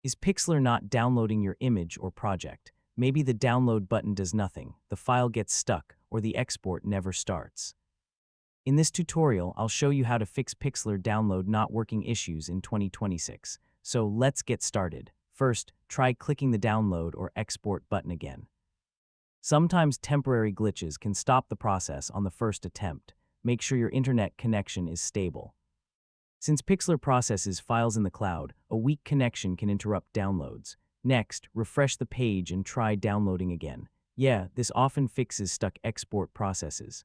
Is Pixlr not downloading your image or project? Maybe the download button does nothing, the file gets stuck, or the export never starts. In this tutorial, I'll show you how to fix Pixlr download not working issues in 2026. So let's get started. First, try clicking the download or export button again. Sometimes temporary glitches can stop the process on the first attempt. Make sure your internet connection is stable. Since Pixlr processes files in the cloud, a weak connection can interrupt downloads. Next, refresh the page and try downloading again. Yeah, this often fixes stuck export processes.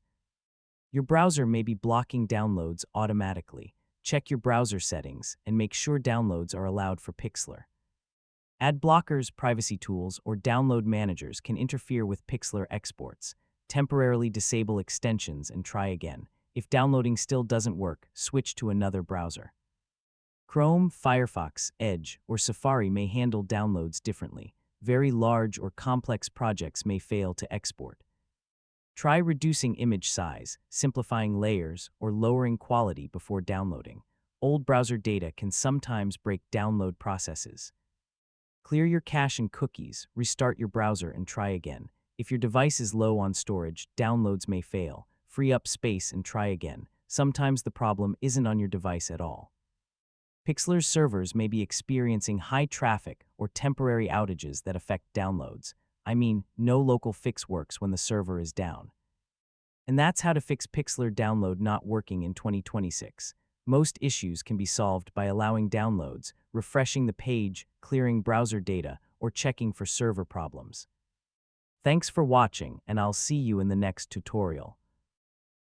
Your browser may be blocking downloads automatically. Check your browser settings and make sure downloads are allowed for Pixlr. Ad blockers, privacy tools, or download managers can interfere with Pixlr exports. Temporarily disable extensions and try again. If downloading still doesn't work, switch to another browser. Chrome, Firefox, Edge, or Safari may handle downloads differently. Very large or complex projects may fail to export. Try reducing image size, simplifying layers, or lowering quality before downloading. Old browser data can sometimes break download processes. Clear your cache and cookies, restart your browser, and try again. If your device is low on storage, downloads may fail. Free up space and try again. Sometimes the problem isn't on your device at all. Pixlr's servers may be experiencing high traffic or temporary outages that affect downloads. I mean, no local fix works when the server is down. And that's how to fix Pixlr download not working in 2026. Most issues can be solved by allowing downloads, refreshing the page, clearing browser data, or checking for server problems. Thanks for watching, and I'll see you in the next tutorial.